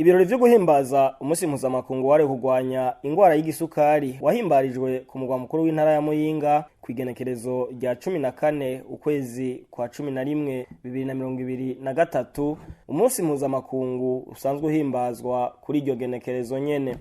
Ibirori vyo guhimbaza umunsi mpuzamakungu wahariwe kurwanya ingwara y'igisukari wahimbarijwe ku mugwa mukuru w'intara ya Muyinga kw'igenekerezo rya 14 ukwezi kwa 11 2023. Umunsi mpuzamakungu usanzwe uhimbazwa kuri iryo genekerezo nyene.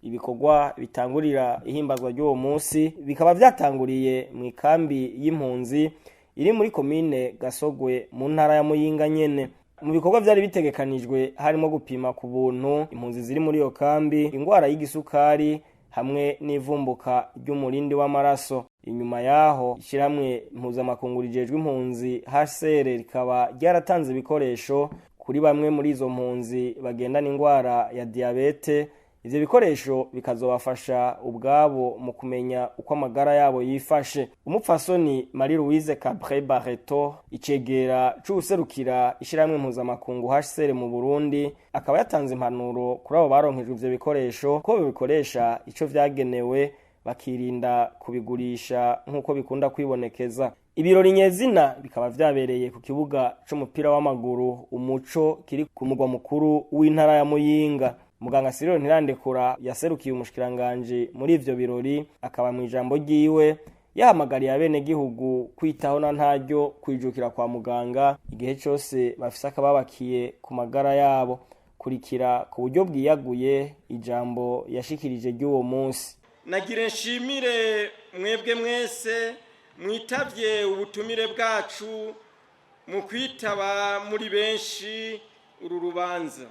Ibikorwa bitangurira ihimbazwa ry'uwo munsi bikaba vyatanguriye mu ikambi y'impunzi iri muri komine Gasogwe mu ntara ya Muyinga nyene. Mu bikorwa vyari bitegekanijwe harimo gupima ku buntu impunzi ziri muri iyo kambi ingwara y'igisukari hamwe n'ivumbuka ry'umurindi w'amaraso. Inyuma yaho ishiramwe mpuzamakungu rijejwe impunzi HCR rikaba ryaratanze ibikoresho kuri bamwe muri izo mpunzi bagendana ingwara ya diabete. Ivyo bikoresho bikazobafasha ubwabo mu kumenya uko amagara yabo yifashe. Umupfasoni Marie Louise Cabré Barreto icegera c'userukira ishiramwe mpuzamakungu HCR mu Burundi akaba yatanze impanuro kuri abo baronkejwe ivyo bikoresho ko bikoresha ico vyagenewe bakirinda kubigurisha nk'uko bikunda kwibonekeza. Ibirori nyezina bikaba vyabereye ku kibuga c'umupira w'amaguru Umuco kiri ku mugwa mukuru w'intara ya Muyinga. Muganga Cyril Ntirandekura yaserukiye umushikiranganje muri ivyo birori akaba mu ijambo ryiwe yahamagariye abene gihugu kwitaho na ntaryo kwijukira kwa muganga igihe cyose bafise akababakiye ku magara yabo. Kurikira ku buryo bwiyaguye ijambo yashikirije ry'uwo munsi. Nagire nshimire mwebwe mwese mwitavye ubutumire bwacu mu kwitaba muri benshi uru rubanza.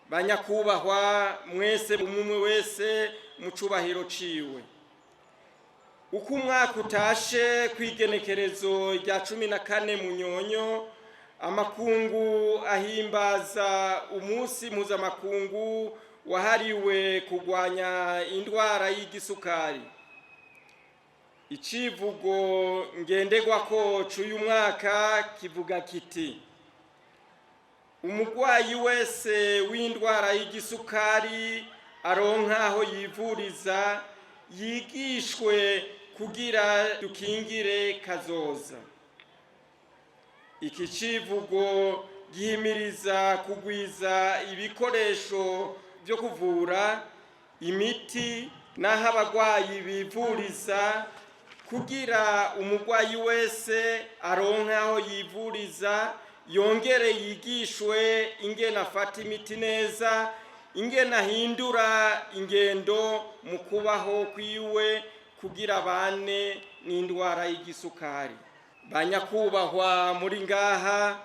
Banyakubahwa mwese umwe wese mu cubahiro ciwe. Uko umwaka utashe kwigenekerezo rya 14 Munyonyo amakungu ahimbaza umunsi mpuzamakungu wahariwe kurwanya indwara y'igisukari. Icivugo ngenderwako c'uyu mwaka kivuga kiti: umugwayi wese w'indwara y'igisukari aronka aho yivuriza, yigishwe kugira dukingire kazoza. Iki civugo gihimiriza kugwiza ibikoresho vyo kuvura, imiti n'aho abagwayi bivuriza kugira umugwayi wese aronka aho yivuriza, yongere yigishwe ingene afata imiti neza, ingene ahindura ingendo mu kubaho kwiwe kugira abane n'indwara y'igisukari. Banyakubahwa muri ngaha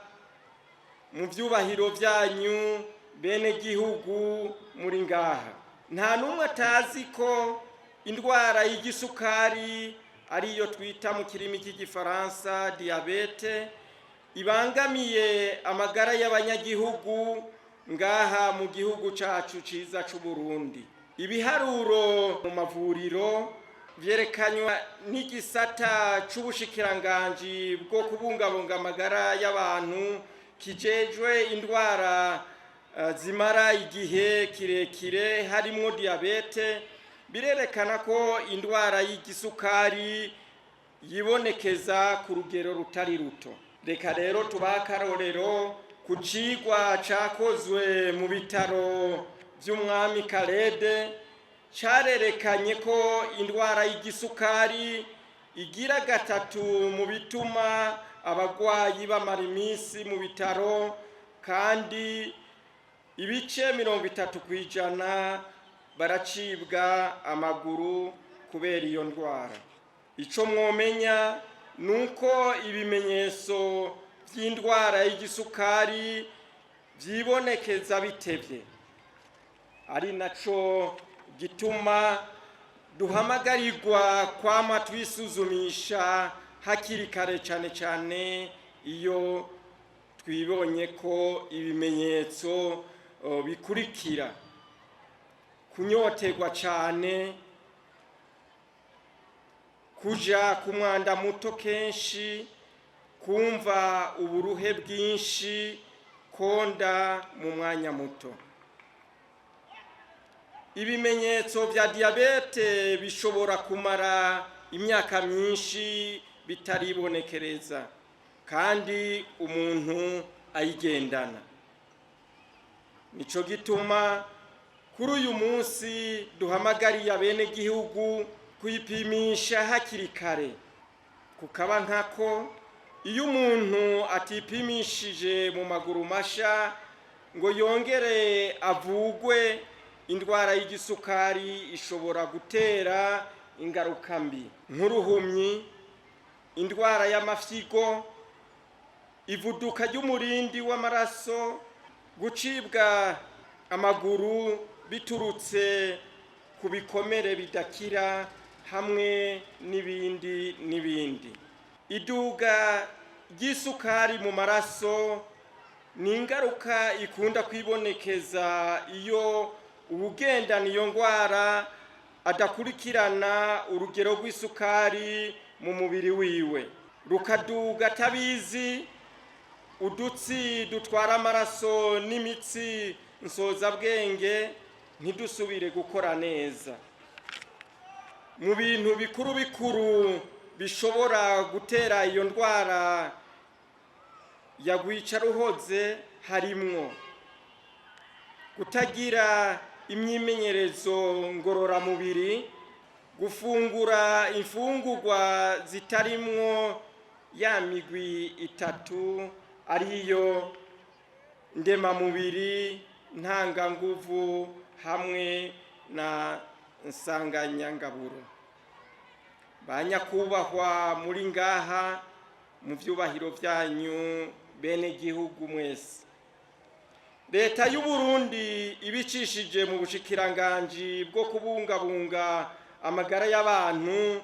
mu vyubahiro vyanyu bene gihugu muri ngaha, nta numwe atazi ko indwara y'igisukari ariyo twita mu kirimi cy'igifaransa diabete ibangamiye amagara y'abanyagihugu ngaha mu gihugu cacu ciza c'u Burundi. Ibiharuro mu mavuriro vyerekanywa n'igisata c'ubushikiranganji bwo kubungabunga amagara y'abantu kijejwe indwara zimara igihe kirekire harimwo diabete, birerekana ko indwara y'igisukari yibonekeza ku rugero rutari ruto. Reka rero tubakarorero ku cigwa cakozwe mu bitaro vy'umwami Kalede carerekanye ko indwara y'igisukari igira gatatu mu bituma abagwayi bamara iminsi mu bitaro, kandi ibice 30% baracibwa amaguru kubera iyo ndwara. Ico mwomenya nuko ibimenyetso vy'indwara y'igisukari vyibonekeza bitevye, ari naco gituma duhamagarirwa kwama twisuzumisha hakiri kare cane iyo twibonye ko ibimenyetso bikurikira: kunyoterwa cane, kuja ku mwanda muto kenshi, kumva uburuhe bwinshi, konda mu mwanya muto. Ibimenyetso vya diabete bishobora kumara imyaka myinshi bitaribonekereza kandi umuntu ayigendana. nico gituma kuri uyu munsi duhamagariye abenegihugu kwipimisha hakiri kare, kukaba nkako iyo umuntu atipimishije mu maguru masha ngo yongere avugwe, indwara y'igisukari ishobora gutera ingaruka mbi nk'uruhumyi, indwara y'amafyigo, ivuduka ry'umurindi w'amaraso, gucibwa amaguru biturutse ku bikomere bidakira, hamwe n'ibindi. Iduga ry'isukari mu maraso ni ingaruka ikunda kwibonekeza iyo uwugendana iyo ndwara adakurikirana urugero rw'isukari mu mubiri wiwe, rukaduga atabizi, udutsi dutwara amaraso n'imitsi nsozabwenge ntidusubire gukora neza. Mu bintu bikuru bishobora gutera iyo ndwara ya rwicaruhoze harimwo kutagira imyimenyerezo ngororamubiri, gufungura imfungurwa zitarimwo ya migwi itatu ariyo ndemamubiri, ntanganguvu hamwe na nsanganyangaburo. Banyakubahwa muri ngaha mu vyubahiro vyanyu bene gihugu mwese, leta y'u Burundi ibicishije mu bushikiranganji bwo kubungabunga amagara y'abantu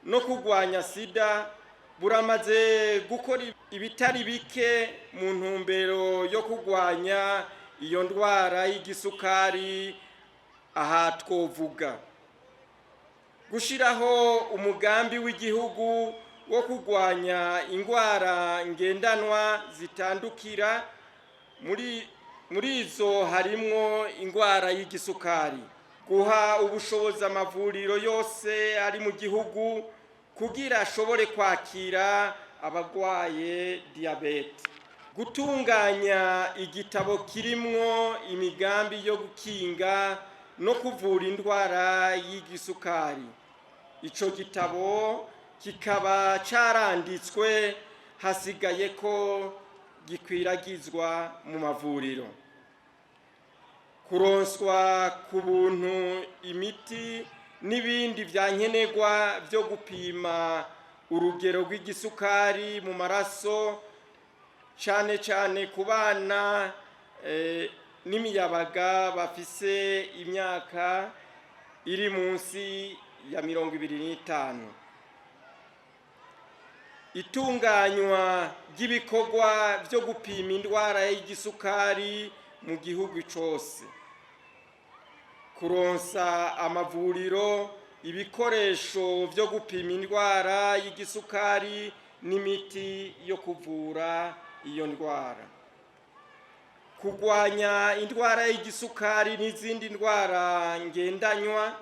no kurwanya sida buramaze gukora ibitari bike mu ntumbero yo kurwanya iyo ndwara y'igisukari. Aha twovuga gushiraho umugambi w'igihugu wo kurwanya indwara ngendanwa zitandukira, muri izo harimwo indwara y'igisukari, guha ubushobozi amavuriro yose ari mu gihugu kugira ashobore kwakira abagwaye diyabete, gutunganya igitabo kirimwo imigambi yo gukinga no kuvura indwara y'igisukari. Ico gitabo kikaba caranditswe, hasigaye ko gikwiragizwa mu mavuriro. Kuronswa ku buntu imiti n'ibindi vyankenerwa vyo gupima urugero rw'igisukari mu maraso, cane cane ku bana n'imiyabaga bafise imyaka iri munsi ya 25. Itunganywa ry'ibikorwa vyo gupima indwara y'igisukari mu gihugu cose, kuronsa amavuriro ibikoresho vyo gupima indwara y'igisukari n'imiti yo kuvura iyo ndwara, kurwanya indwara y'igisukari n'izindi ndwara ngendanywa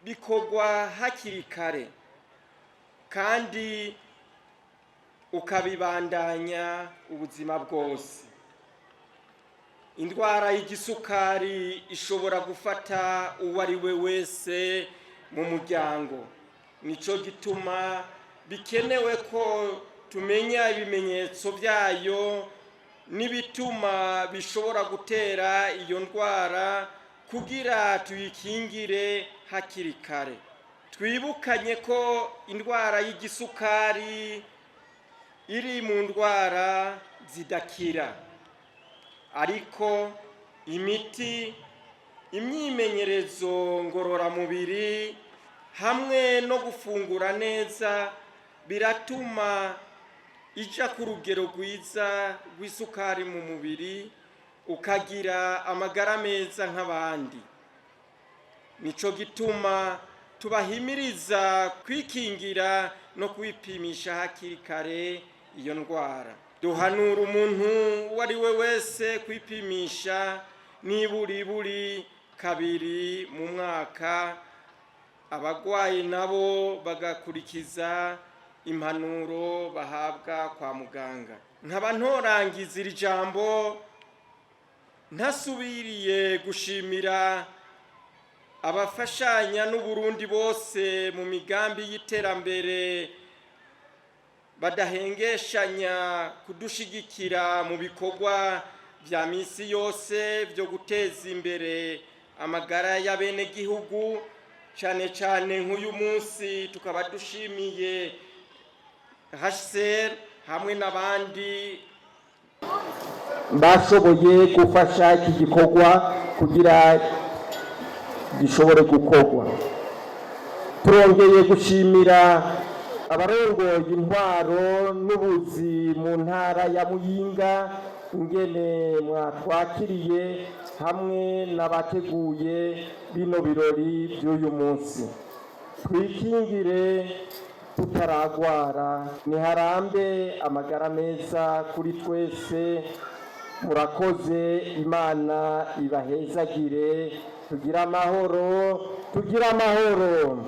bikorwa hakiri kare kandi ukabibandanya ubuzima bwose. Indwara y'igisukari ishobora gufata uwo ari we wese mu muryango, nico gituma bikenewe ko tumenya ibimenyetso byayo n'ibituma bishobora gutera iyo ndwara kugira tuyikingire hakiri kare. Twibukanye ko indwara y'igisukari iri mu ndwara zidakira, ariko imiti, imyimenyerezo ngororamubiri hamwe no gufungura neza biratuma ija ku rugero rwiza rw'isukari mu mubiri, ukagira amagara meza nk'abandi. Nico gituma tubahimiriza kwikingira no kwipimisha hakiri kare iyo ndwara. Duhanura umuntu uwo ari we wese kwipimisha niburi kabiri mu mwaka, abagwayi nabo bagakurikiza impanuro bahabwa kwa muganga. Nkaba ntorangiza iri jambo ntasubiriye gushimira abafashanya n'Uburundi bose mu migambi y'iterambere badahengeshanya kudushigikira mu bikorwa vya misi yose vyo guteza imbere amagara y'abenegihugu, cane cane nk'uyu munsi tukaba dushimiye HCR hamwe n'abandi bashoboye gufasha iki gikorwa kugira gishobore gukorwa. Turongeye gushimira abarongoye intwaro n'ubuzi mu ntara ya Muyinga ingene mwatwakiriye hamwe n'abateguye bino birori by'uyu munsi. Twikingire tutaragwara, niharambe amagara meza kuri twese. Murakoze, Imana ibahezagire, tugira amahoro, tugira amahoro.